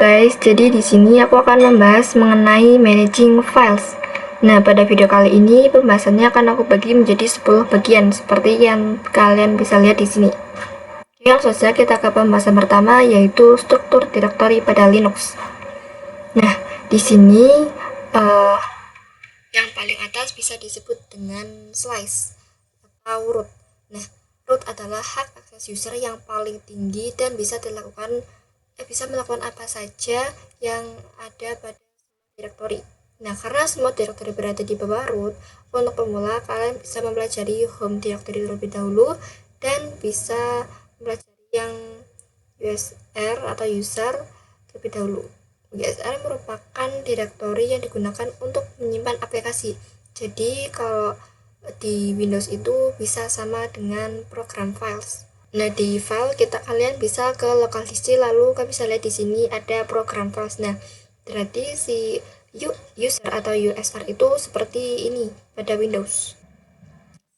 guys, jadi di sini aku akan membahas mengenai managing files. Nah, pada video kali ini pembahasannya akan aku bagi menjadi 10 bagian seperti yang kalian bisa lihat di sini. Langsung saja kita ke pembahasan pertama, yaitu struktur direktori pada Linux. Nah, di sini yang paling atas bisa disebut dengan slice atau root. Nah, root adalah hak akses user yang paling tinggi dan bisa melakukan apa saja yang ada pada direktori. Nah, karena semua direktori berada di bawah root, untuk pemula kalian bisa mempelajari home directory terlebih dahulu dan bisa mempelajari yang USR atau user terlebih dahulu. USR merupakan direktori yang digunakan untuk menyimpan aplikasi. Jadi kalau di Windows itu bisa sama dengan program files. Nah, di file kalian bisa ke local disk, lalu kalian bisa lihat di sini ada program files. Nah, berarti si user atau USR itu seperti ini pada Windows.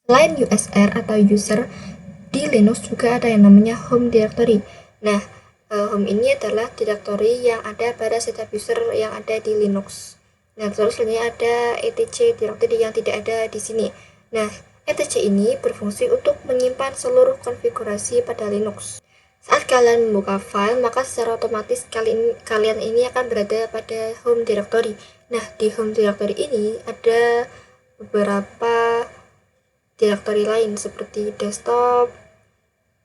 Selain USR atau user, di Linux juga ada yang namanya home directory. Nah, home ini adalah direktori yang ada pada setiap user yang ada di Linux. Nah, terus selanjutnya ada etc directory yang tidak ada di sini. Nah, etc ini berfungsi untuk menyimpan seluruh konfigurasi pada Linux. Saat kalian membuka file, maka secara otomatis kalian ini akan berada pada home directory. Nah, di home directory ini ada beberapa directory lain seperti desktop,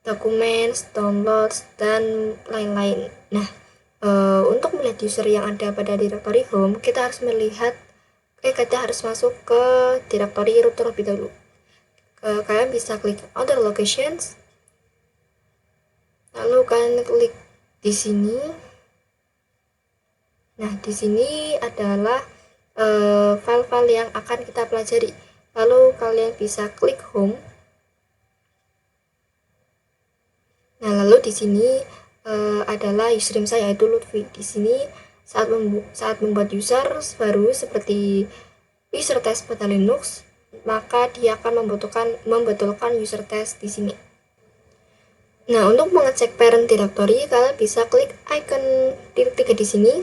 documents, downloads, dan lain-lain. Nah, untuk melihat user yang ada pada directory home, kita harus masuk ke directory root terlebih dahulu. Kalian bisa klik other locations, lalu kalian klik di sini. Nah, di sini adalah file-file yang akan kita pelajari. Lalu kalian bisa klik home. Nah, lalu di sini adalah username saya, yaitu Lutfi. Di sini saat membuat user baru seperti user test pada Linux, maka dia akan membetulkan user test di sini. Nah, untuk mengecek parent directory, kalian bisa klik icon titik 3 di sini,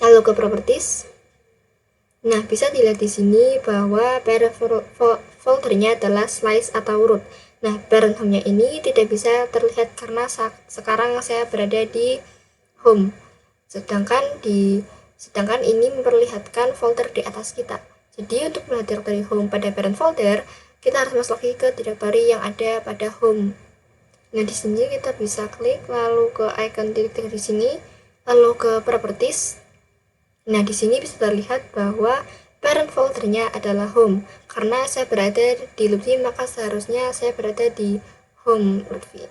lalu ke properties. Nah, bisa dilihat di sini bahwa parent foldernya adalah slice atau root. Nah, parent home-nya ini tidak bisa terlihat karena sekarang saya berada di home. Sedangkan ini memperlihatkan folder di atas kita. Jadi untuk melihat directory home pada parent folder, kita harus masuk lagi ke directory yang ada pada home. Nah, di sini kita bisa klik lalu ke icon titik di sini, lalu ke properties. Nah, di sini bisa terlihat bahwa parent foldernya adalah home. Karena saya berada di Lutfi, maka seharusnya saya berada di home Lutfi.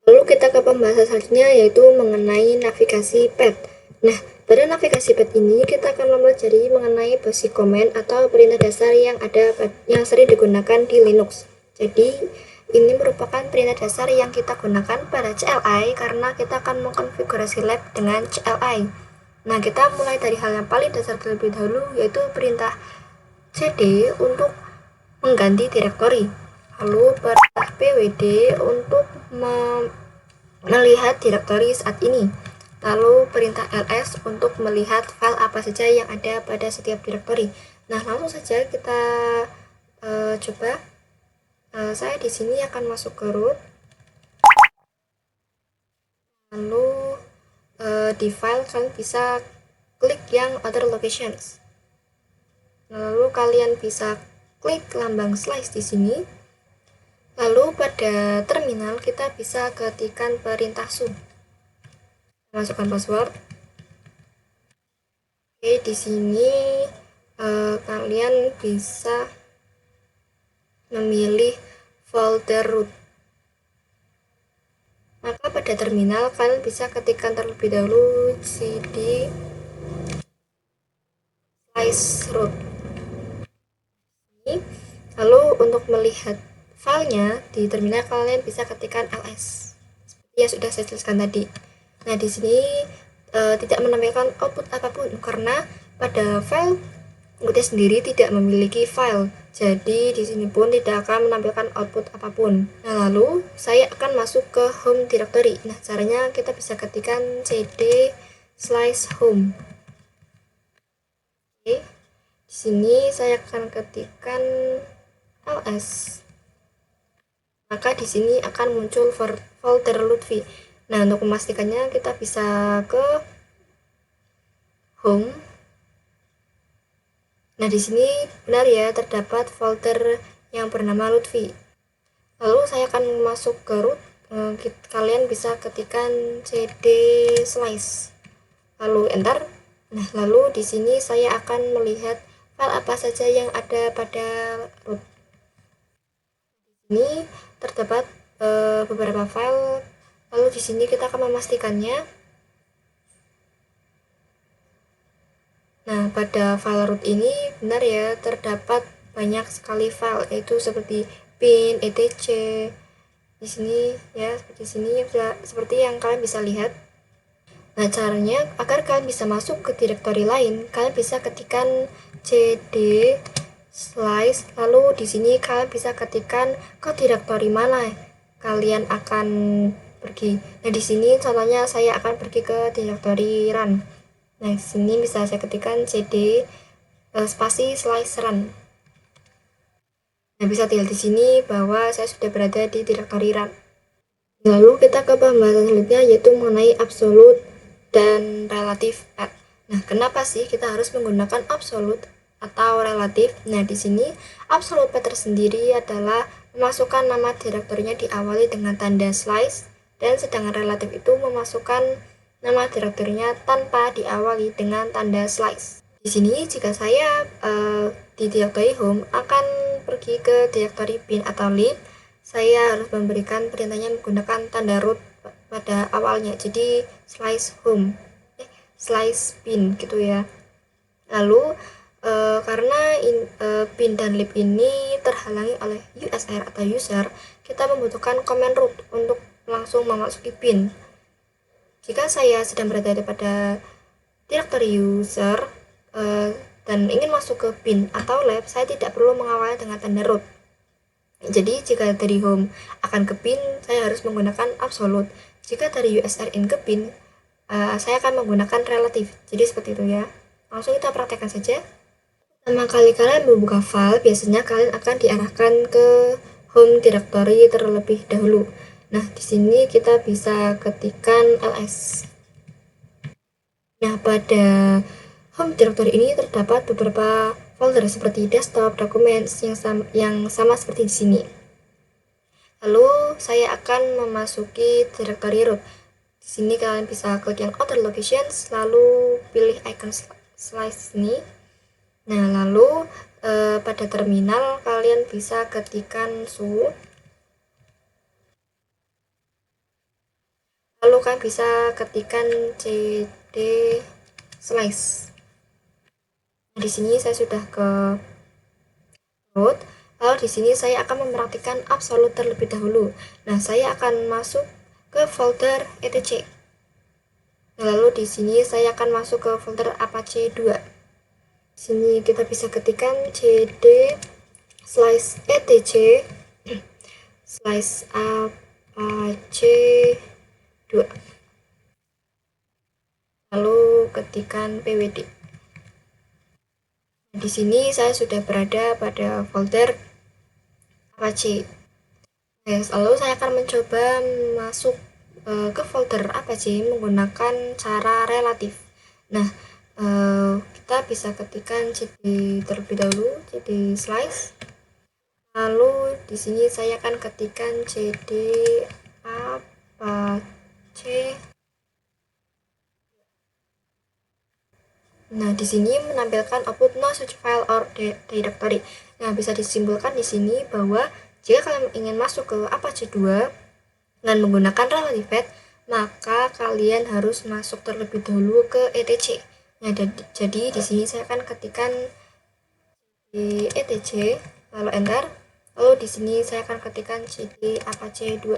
Lalu kita ke pembahasan selanjutnya, yaitu mengenai navigasi path. Nah, pada navigasi path ini kita akan mempelajari mengenai basic command atau perintah dasar yang sering digunakan di Linux. Jadi, ini merupakan perintah dasar yang kita gunakan pada CLI karena kita akan mengkonfigurasi lab dengan CLI. Nah, kita mulai dari hal yang paling dasar terlebih dahulu, yaitu perintah cd untuk mengganti direktori. Lalu perintah pwd untuk melihat direktori saat ini. Lalu perintah ls untuk melihat file apa saja yang ada pada setiap direktori. Nah, langsung saja kita coba. Saya di sini akan masuk ke root. Lalu di file kalian bisa klik yang other locations. Lalu kalian bisa klik lambang slice di sini. Lalu pada terminal kita bisa ketikkan perintah su. Masukkan password. Oke, di sini kalian bisa memilih folder root. Maka pada terminal kalian bisa ketikkan terlebih dahulu cd slice root. Lalu untuk melihat filenya di terminal kalian bisa ketikkan ls seperti yang sudah saya jelaskan tadi. Nah, di sini tidak menampilkan output apapun karena pada file Qt sendiri tidak memiliki file. Jadi di sini pun tidak akan menampilkan output apapun. Nah, lalu saya akan masuk ke home directory. Nah, caranya kita bisa ketikkan cd slice home. Oke, di sini saya akan ketikkan ls. Maka di sini akan muncul folder Lutfi. Nah, untuk memastikannya kita bisa ke home. Nah, di sini benar ya terdapat folder yang bernama Lutfi. Lalu saya akan masuk ke root. Kalian bisa ketikkan cd slice. Lalu enter. Nah, lalu di sini saya akan melihat file apa saja yang ada pada root. Ini terdapat beberapa file. Lalu di sini kita akan memastikannya. Nah, pada file root ini benar ya terdapat banyak sekali file, yaitu seperti bin, etc. Di sini ya, seperti sini seperti yang kalian bisa lihat. Nah, caranya agar kalian bisa masuk ke direktori lain, kalian bisa ketikkan cd slice, lalu di sini kalian bisa ketikkan ke direktori mana kalian akan pergi. Nah, di sini contohnya saya akan pergi ke direktori run. Nah, di sini bisa saya ketikkan cd spasi slice run. Nah, bisa dilihat di sini bahwa saya sudah berada di direktori run. Lalu kita ke pembahasan selanjutnya, yaitu mengenai absolute dan relatif path. Nah, kenapa sih kita harus menggunakan absolute atau relatif? Nah, di sini absolute path tersendiri adalah memasukkan nama direktorinya diawali dengan tanda slice, dan sedangkan relatif itu memasukkan nama direktorinya tanpa diawali dengan tanda slice. Di sini jika saya di direktori home akan pergi ke direktori bin atau lib, saya harus memberikan perintahnya menggunakan tanda root pada awalnya, jadi slice home, slice bin gitu ya. Lalu karena bin dan lib ini terhalangi oleh USR atau user, kita membutuhkan command root untuk langsung memasuki bin. Jika saya sedang berada pada direktori user dan ingin masuk ke bin atau lab, saya tidak perlu mengawali dengan tanda root. Jadi jika dari home akan ke bin, saya harus menggunakan absolute. Jika dari USR in ke bin, saya akan menggunakan relatif. Jadi seperti itu ya. Langsung kita praktekkan saja. Pertama kali kalian membuka file, biasanya kalian akan diarahkan ke home directory terlebih dahulu. Nah, di sini kita bisa ketikkan ls. Nah, pada home directory ini terdapat beberapa folder seperti desktop, documents yang sama seperti di sini. Lalu saya akan memasuki directory root. Di sini kalian bisa klik yang other locations, lalu pilih icon slice ini. Nah, lalu pada terminal kalian bisa ketikkan sudo. Lalu kalian bisa ketikkan cd slice. Nah, di sini saya sudah ke root. Lalu di sini saya akan mempraktikkan absolute terlebih dahulu. Nah, saya akan masuk ke folder etc. Nah, lalu di sini saya akan masuk ke folder apache 2. Di sini kita bisa ketikkan cd slice etc slice apache 2. Lalu ketikkan pwd. Di sini saya sudah berada pada folder Apache. Lalu saya akan mencoba masuk ke folder Apache menggunakan cara relatif. Nah, kita bisa ketikkan cd terlebih dahulu, cd slice. Lalu di sini saya akan ketikkan cd apache. Nah, di sini menampilkan output no such file or directory. Nah, bisa disimpulkan di sini bahwa jika kalian ingin masuk ke Apache 2 dengan menggunakan relative path, maka kalian harus masuk terlebih dahulu ke etc. Nah, jadi di sini saya akan ketikkan di etc, lalu enter. Lalu di sini saya akan ketikkan cd apache 2.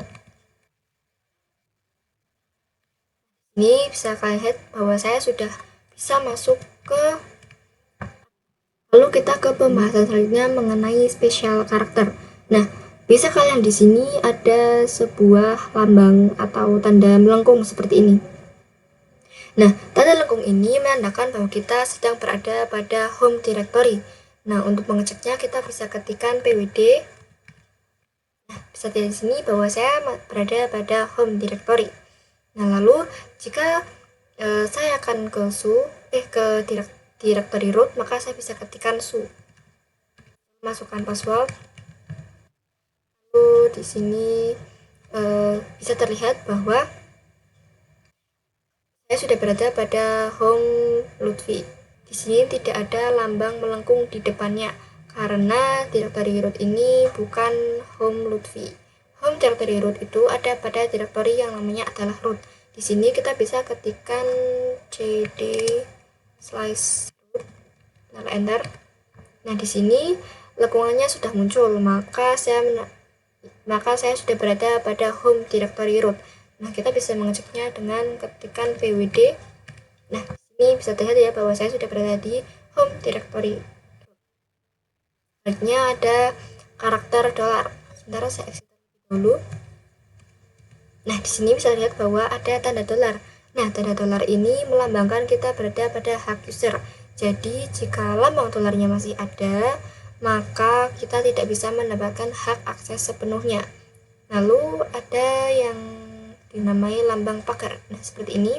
Ini bisa kalian lihat bahwa saya sudah bisa masuk ke. Lalu kita ke pembahasan selanjutnya mengenai special karakter. Nah, bisa kalian di sini ada sebuah lambang atau tanda melengkung seperti ini. Nah, tanda lengkung ini menandakan bahwa kita sedang berada pada home directory. Nah, untuk mengeceknya kita bisa ketikkan pwd. Nah, bisa dilihat di sini bahwa saya berada pada home directory. Nah, lalu jika saya akan ke directory root, maka saya bisa ketikkan su. Masukkan password. Lalu di sini bisa terlihat bahwa saya sudah berada pada home Lutfi. Di sini tidak ada lambang melengkung di depannya karena directory root ini bukan home Lutfi. Home directory root itu ada pada directory yang namanya adalah root. Di sini kita bisa ketikkan cd /root, lalu enter. Nah, di sini lengkungannya sudah muncul, maka saya sudah berada pada home directory root. Nah, kita bisa mengeceknya dengan ketikan pwd. Nah, ini bisa terlihat ya bahwa saya sudah berada di home directory. Selanjutnya ada karakter $. Sebentar, saya exit dulu. Nah, di sini bisa lihat bahwa ada tanda $. Nah, tanda $. Ini melambangkan kita berada pada hak user. Jadi, jika lambang $-nya masih ada, maka kita tidak bisa mendapatkan hak akses sepenuhnya. Lalu ada yang dinamai lambang pagar. Nah, seperti ini.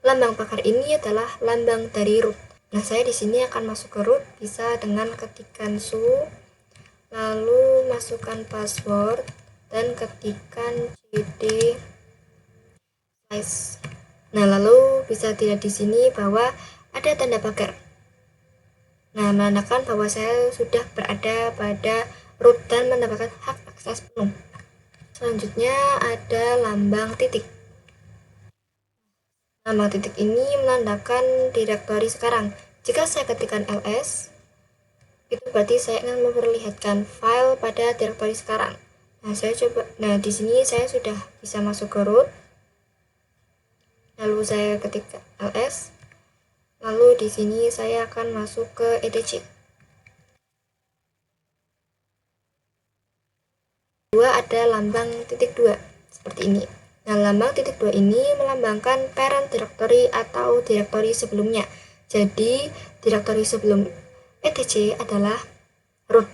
Lambang pagar ini adalah lambang dari root. Nah, saya di sini akan masuk ke root bisa dengan ketikan su, lalu masukkan password dan ketikan cd size. Nah, lalu bisa dilihat di sini bahwa ada tanda pagar. Nah, menandakan bahwa saya sudah berada pada root dan mendapatkan hak akses penuh. Selanjutnya ada lambang titik. Lambang titik ini menandakan directory sekarang. Jika saya ketikkan ls, itu berarti saya ingin memperlihatkan file pada directory sekarang. Nah, di sini saya sudah bisa masuk ke root. Lalu saya ketikkan ls. Lalu di sini saya akan masuk ke etc. Ada lambang titik 2 seperti ini. Nah, lambang titik 2 ini melambangkan parent directory atau directory sebelumnya. Jadi, directory sebelum etc adalah root.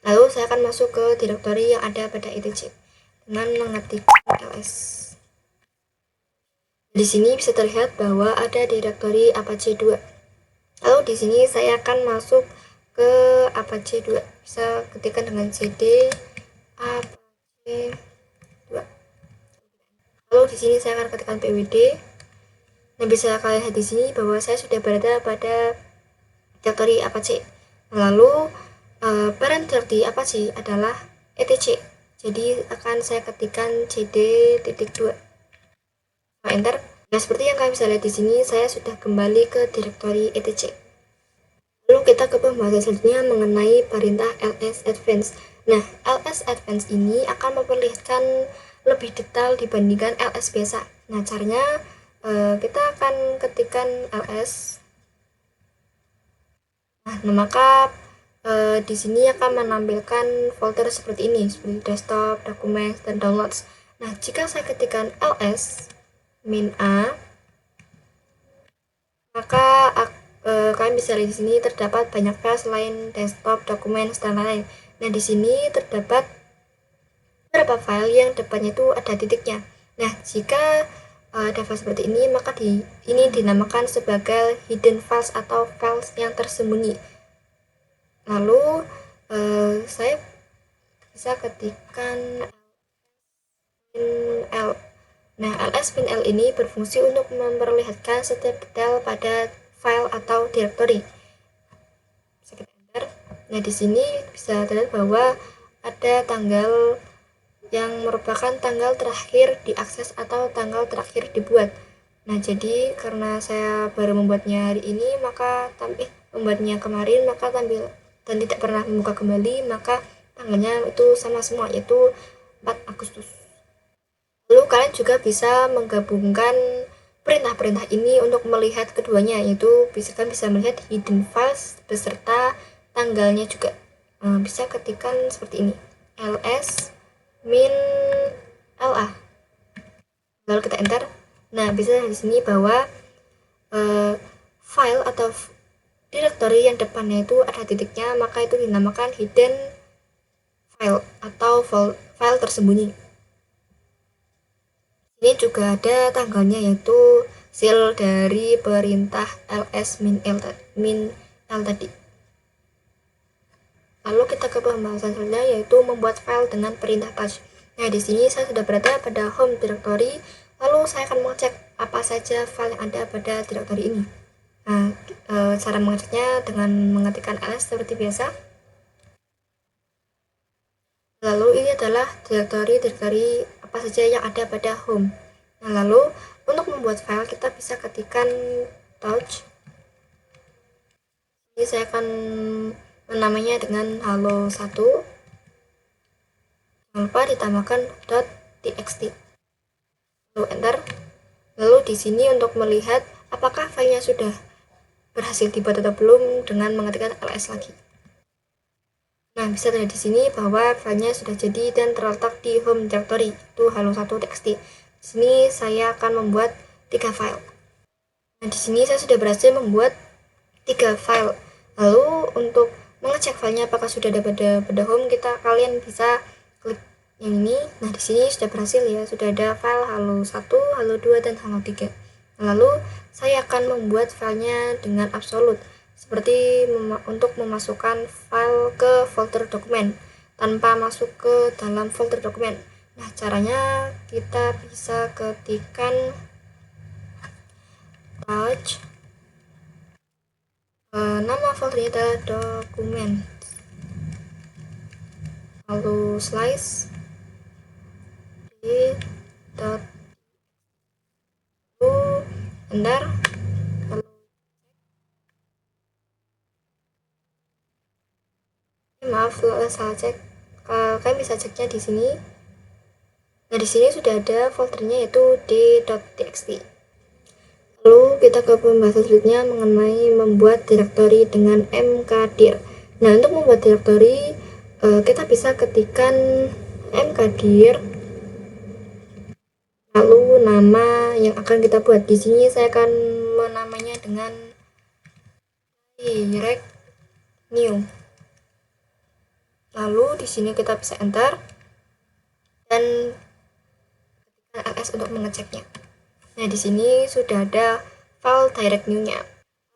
Lalu saya akan masuk ke directory yang ada pada etc dengan mengetik ls. Di sini bisa terlihat bahwa ada directory apache 2. Lalu di sini saya akan masuk ke apache 2. Bisa ketikkan dengan cd apache 2. Lalu di sini saya akan ketikkan pwd. Nah, bisa kalian lihat di sini bahwa saya sudah berada pada directory apache. Lalu parent directory apache adalah etc. Jadi akan saya ketikkan cd.2. Enter. Nah, seperti yang kalian bisa lihat di sini, saya sudah kembali ke directory etc. Lalu kita ke pembahasan selanjutnya mengenai perintah ls advance. Nah, ls advance ini akan memperlihatkan lebih detail dibandingkan ls biasa. Nah, caranya kita akan ketikkan ls. Nah, maka di sini akan menampilkan folder seperti ini, seperti desktop, dokumen, dan downloads. Nah, jika saya ketikkan ls -a, maka kalian bisa lihat di sini terdapat banyak file selain desktop, dokumen, dan lain-lain. Nah, di sini terdapat beberapa file yang depannya itu ada titiknya. Nah, jika ada file seperti ini, maka ini dinamakan sebagai hidden files atau files yang tersembunyi. Lalu saya bisa ketikkan -l. Nah, ls-l ini berfungsi untuk memperlihatkan setiap detail pada file atau directory. Bisa kita enter. Nah, di sini bisa terlihat bahwa ada tanggal yang merupakan tanggal terakhir diakses atau tanggal terakhir dibuat. Nah, jadi karena saya baru membuatnya hari ini, maka membuatnya kemarin, maka tampil dan tidak pernah membuka kembali, maka tanggalnya itu sama semua, yaitu 4 Agustus. Lalu kalian juga bisa menggabungkan perintah-perintah ini untuk melihat keduanya, yaitu kalian bisa melihat hidden files beserta tanggalnya juga. Bisa ketikkan seperti ini, ls -la. Lalu kita enter. Nah, bisa di sini bahwa file atau directory yang depannya itu ada titiknya, maka itu dinamakan hidden file atau file tersembunyi. Ini juga ada tanggalnya, yaitu seal dari perintah ls-min-l tadi. Lalu kita ke pembahasan selanjutnya, yaitu membuat file dengan perintah touch. Nah, di sini saya sudah berada pada home directory, lalu saya akan mengecek apa saja file yang ada pada directory ini. Nah, cara mengeceknya dengan mengetikkan ls seperti biasa. Lalu ini adalah directory apa saja yang ada pada home. Nah, lalu untuk membuat file kita bisa ketikkan touch. Ini saya akan menamainya dengan halo1. Jangan lupa ditambahkan .txt. Lalu enter. Lalu di sini untuk melihat apakah filenya sudah berhasil dibuat atau belum dengan mengetikkan ls lagi. Nah, bisa terlihat di sini bahwa filenya sudah jadi dan terletak di home directory, itu halo1.txt. Di sini saya akan membuat 3 file. Nah, di sini saya sudah berhasil membuat 3 file. Lalu untuk mengecek filenya apakah sudah ada pada home, kalian bisa klik yang ini. Nah, di sini sudah berhasil ya, sudah ada file halo1, halo2 dan halo3. Lalu saya akan membuat filenya dengan absolute, seperti untuk memasukkan file ke folder dokumen tanpa masuk ke dalam folder dokumen. Nah, caranya kita bisa ketikkan touch, nama foldernya adalah dokumen, lalu slice di dot enter. Maaf, salah cek. Kalian bisa ceknya di sini. Nah, di sini sudah ada foldernya, yaitu d.txt. Lalu kita ke pembahasan selanjutnya mengenai membuat directory dengan mkdir. Nah, untuk membuat directory kita bisa ketikkan mkdir, lalu nama yang akan kita buat. Di sini saya akan menamainya dengan direct new. Lalu di sini kita bisa enter dan ketikkan ls untuk mengeceknya. Nah, di sini sudah ada file direct new-nya.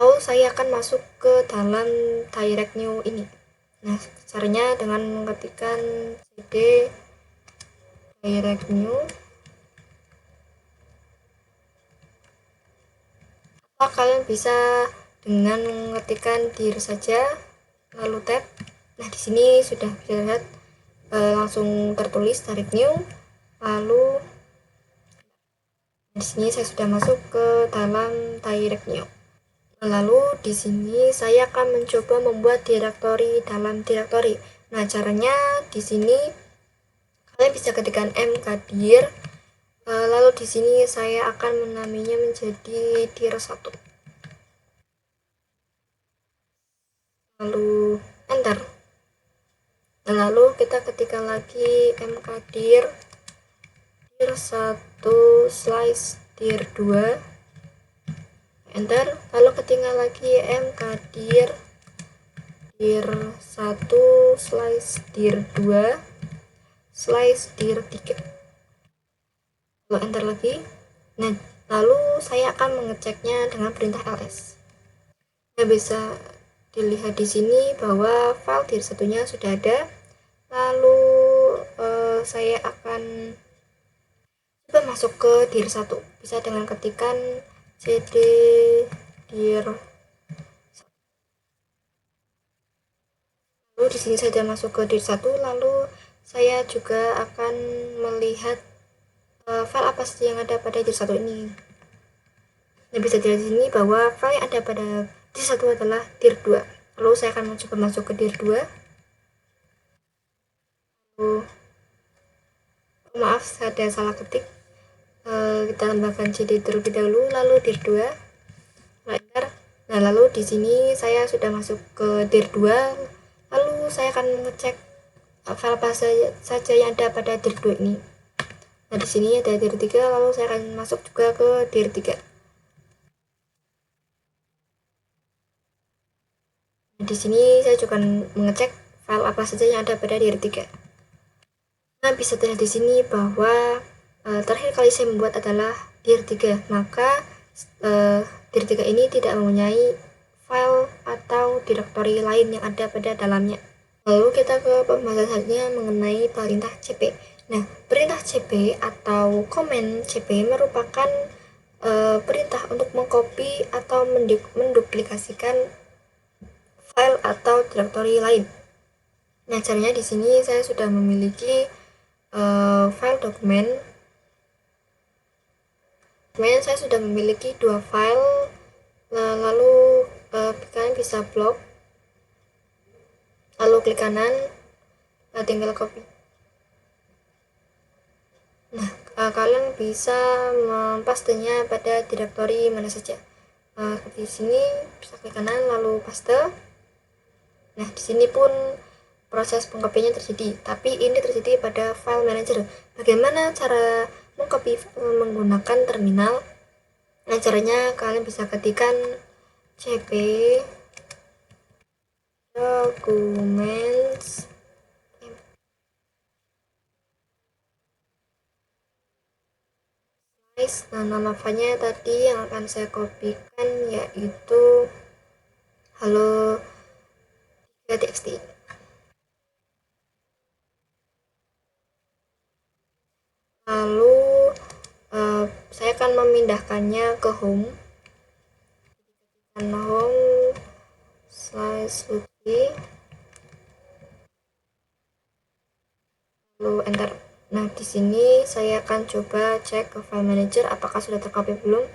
Lalu saya akan masuk ke dalam direct new ini. Nah, caranya dengan mengetikkan cd direct new, atau kalian bisa dengan mengetikkan dir saja lalu tab. Nah, di sini sudah bisa lihat langsung tertulis direct new. Lalu di sini saya sudah masuk ke dalam direct new. Lalu di sini saya akan mencoba membuat directory dalam directory. Nah, caranya di sini kalian bisa ketikkan mkdir. Lalu di sini saya akan menamainya menjadi dir1. Lalu enter. Nah, lalu kita ketikkan lagi mkdir dir1 slice dir2, enter. Lalu ketinggal lagi mkdir dir1 slice dir2 slice dir3, lalu enter lagi. Nah, lalu saya akan mengeceknya dengan perintah ls. Nah, bisa dilihat di sini bahwa file dir1-nya sudah ada. Lalu saya akan coba masuk ke dir1, bisa dengan ketikan cd dir. Lalu di sini saya sudah masuk ke dir1. Lalu saya juga akan melihat file apa saja yang ada pada dir1 ini. Nah, bisa dilihat di sini bahwa file yang ada pada dir1 adalah dir2. Lalu saya akan mencoba masuk ke dir2. Maaf, saya ada salah ketik. Kita tambahkan cd terlebih dahulu, lalu dir2, enter. Nah, lalu di sini saya sudah masuk ke dir2. Lalu saya akan mengecek file apa saja yang ada pada dir2 ini. Nah, di sini ada dir3, lalu saya akan masuk juga ke dir3. Di sini saya juga mengecek file apa saja yang ada pada dir 3. Nah, bisa terlihat di sini bahwa terakhir kali saya membuat adalah dir 3, maka dir 3 ini tidak mempunyai file atau directory lain yang ada pada dalamnya. Lalu kita ke pembahasan selanjutnya mengenai perintah cp. Nah, perintah cp atau command cp merupakan perintah untuk mengcopy atau menduplikasikan file atau directory lain. Nah, caranya di sini saya sudah memiliki file dokumen. Saya sudah memiliki 2 file. Lalu kalian bisa blok, lalu klik kanan, tinggal copy. Nah, kalian bisa mempastenya pada directory mana saja. Seperti sini bisa klik kanan lalu paste. Nah, di sini pun proses pengkopiannya terjadi, tapi ini terjadi pada file manager. Bagaimana cara mengcopy menggunakan terminal? Nah, caranya kalian bisa ketikkan cp documents. Nah, nama filenya tadi yang akan saya kopikan yaitu halo3txt. Lalu saya akan memindahkannya ke home /Lutfi, lalu enter. Nah, di sini saya akan coba cek ke file manager apakah sudah tercopy belum.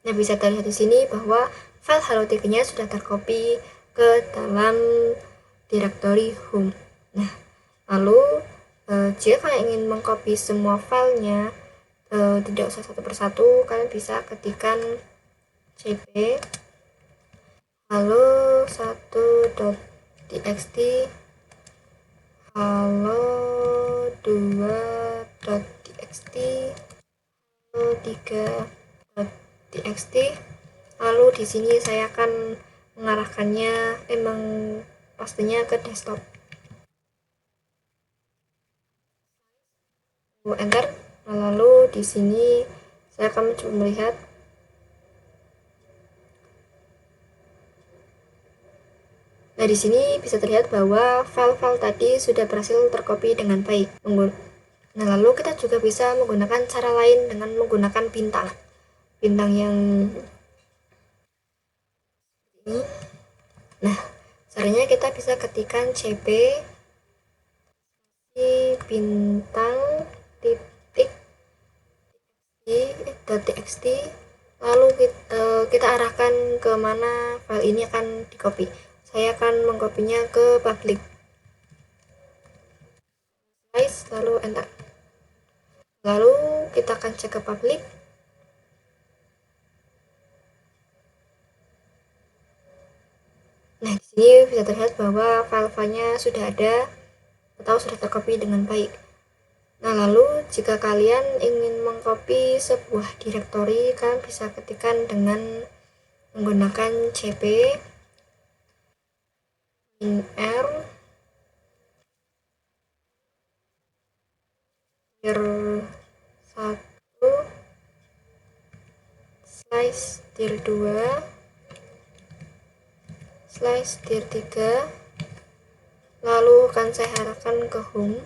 Nah, bisa terlihat di sini bahwa file halo3-nya sudah tercopy ke dalam directory home. Nah, lalu jika kalian ingin mengcopy semua filenya, tidak usah satu persatu, kalian bisa ketikkan cp halo1.txt halo2.txt halo3.txt. Lalu di sini saya akan mengarahkannya pastinya ke desktop. Enter. Lalu di sini saya akan mencoba melihat. Nah, di sini bisa terlihat bahwa file-file tadi sudah berhasil tercopy dengan baik. Nah, lalu kita juga bisa menggunakan cara lain dengan menggunakan bintang. Bintang yang ini. Nah, caranya kita bisa ketikkan cp bintang titik .txt, lalu kita arahkan ke mana file ini akan di copy. Saya akan mengkopinya ke public, lalu enter. Lalu kita akan cek ke public. Nah, di sini bisa terlihat bahwa file-filenya sudah ada atau sudah tercopy dengan baik. Nah, lalu jika kalian ingin mengcopy sebuah directory, kalian bisa ketikkan dengan menggunakan cp -r dir1/dir2/dir3, lalu akan saya arahkan ke home.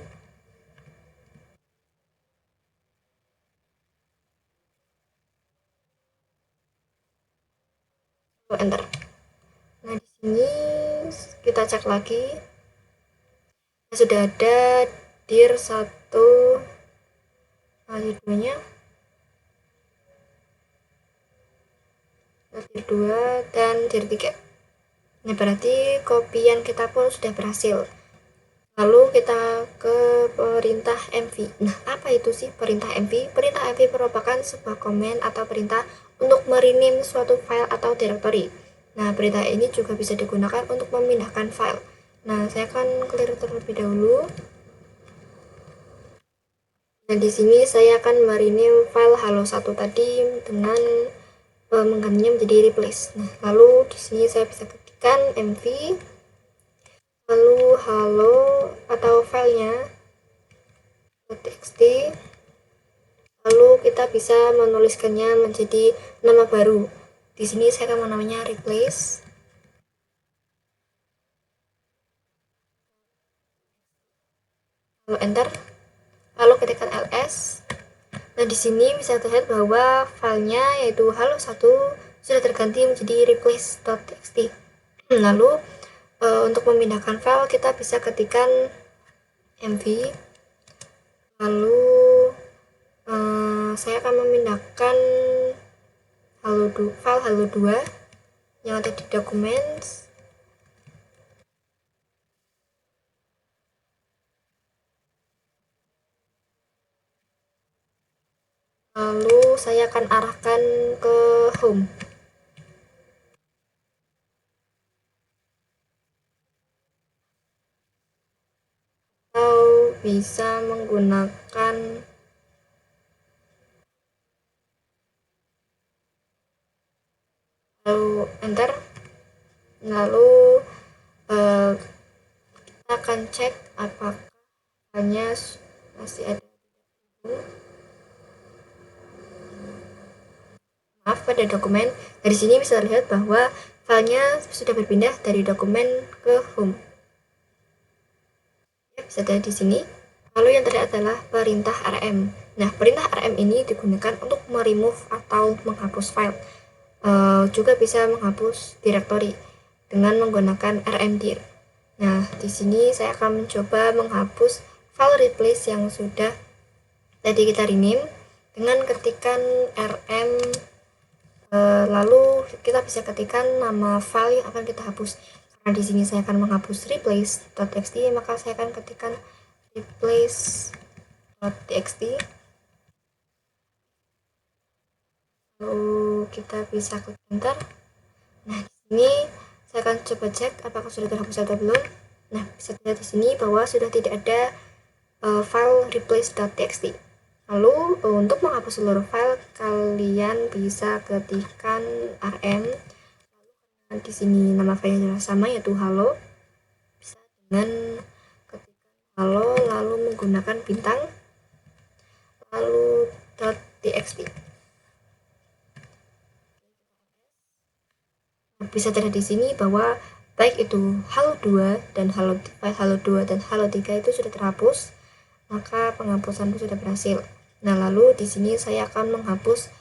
Enter. Nah, di sini kita cek lagi. Sudah ada dir1, dir2-nya, dir2 dan dir3. Ini berarti kopian kita pun sudah berhasil. Lalu kita ke perintah mv. Nah, apa itu sih perintah mv? Perintah mv merupakan sebuah komen atau perintah untuk merename suatu file atau directory. Nah, perintah ini juga bisa digunakan untuk memindahkan file. Nah, saya akan clear terlebih dahulu. Nah, di sini saya akan merename file halo1 tadi dengan menggantinya menjadi replace. Nah, lalu di sini saya bisa ketik ketikkan mv lalu halo atau filenya .txt, lalu kita bisa menuliskannya menjadi nama baru. Di sini saya akan menamainya replace. Lalu enter, lalu ketikkan ls. Nah, di sini bisa terlihat bahwa filenya yaitu halo1 sudah terganti menjadi replace.txt. Lalu untuk memindahkan file kita bisa ketikkan mv, lalu saya akan memindahkan file halo2 yang ada di documents. Lalu saya akan arahkan ke home. Atau bisa menggunakan lalu enter. Lalu kita akan cek apakah filenya masih ada. Maaf, pada dokumen. Dari sini bisa terlihat bahwa filenya sudah berpindah dari dokumen ke home. Ya, bisa dilihat di sini. Lalu yang terlihat adalah perintah rm. Nah, perintah rm ini digunakan untuk meremove atau menghapus file. Juga bisa menghapus directory dengan menggunakan rmdir. Nah, di sini saya akan mencoba menghapus file replace yang sudah tadi kita rename dengan ketikan rm, lalu kita bisa ketikkan nama file yang akan kita hapus. Karena di sini saya akan menghapus replace.txt, maka saya akan ketikkan replace.txt. Lalu kita bisa klik enter. Nah, di sini saya akan coba cek apakah sudah terhapus atau belum. Nah, bisa dilihat di sini bahwa sudah tidak ada file replace.txt. Lalu untuk menghapus seluruh file, kalian bisa ketikkan rm. Lalu di sini nama filenya sama, yaitu halo. Bisa dengan ketikkan halo lalu menggunakan bintang lalu .txt. Bisa terlihat di sini bahwa baik itu halo2 dan halo2 dan halo3 itu sudah terhapus, maka penghapusan itu sudah berhasil. Nah, lalu di sini saya akan menghapus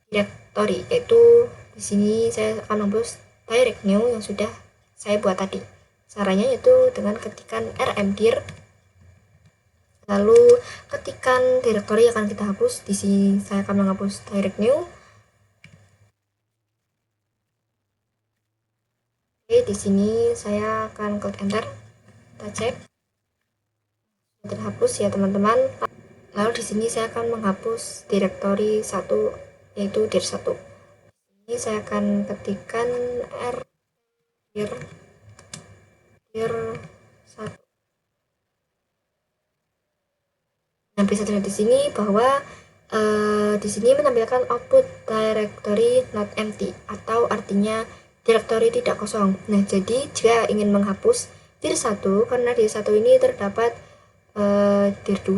directory, yaitu di sini saya akan menghapus direct new yang sudah saya buat tadi. Caranya yaitu dengan ketikan rmdir, lalu ketikan directory yang akan kita hapus. Di sini saya akan menghapus direct new. Oke, di sini saya akan klik enter. Kita cek terhapus ya teman-teman. Lalu di sini saya akan menghapus directory 1, yaitu dir1. Ini saya akan ketikkan dir1. Nah, bisa terlihat di sini bahwa di sini menampilkan output directory not empty, atau artinya directory tidak kosong. Nah, jadi jika ingin menghapus dir1, karena dir1 ini terdapat dir2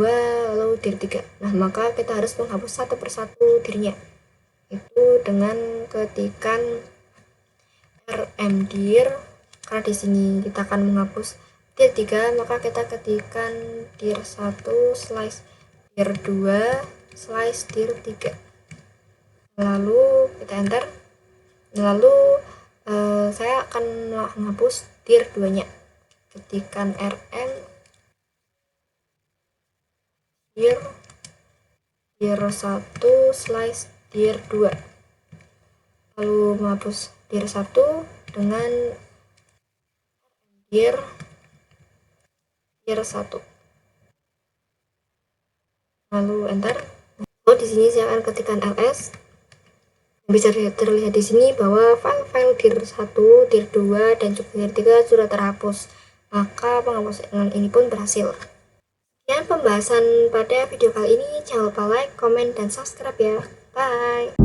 lalu dir3. Nah, maka kita harus menghapus satu persatu dirnya, itu dengan ketikan rmdir. Karena di sini kita akan menghapus dir3, maka kita ketikan dir1 slash dir2 slash dir3, lalu kita enter. Lalu saya akan menghapus dir2 nya, ketikan rm dir1 slash dir2, lalu menghapus dir1 dengan dir1, lalu enter. Lalu di sini saya akan ketikkan ls. Bisa terlihat di sini bahwa file-file dir1, dir2 dan juga dir3 sudah terhapus, maka penghapusan ini pun berhasil. Sekian pembahasan pada video kali ini. Jangan lupa like, comment, dan subscribe ya. Bye.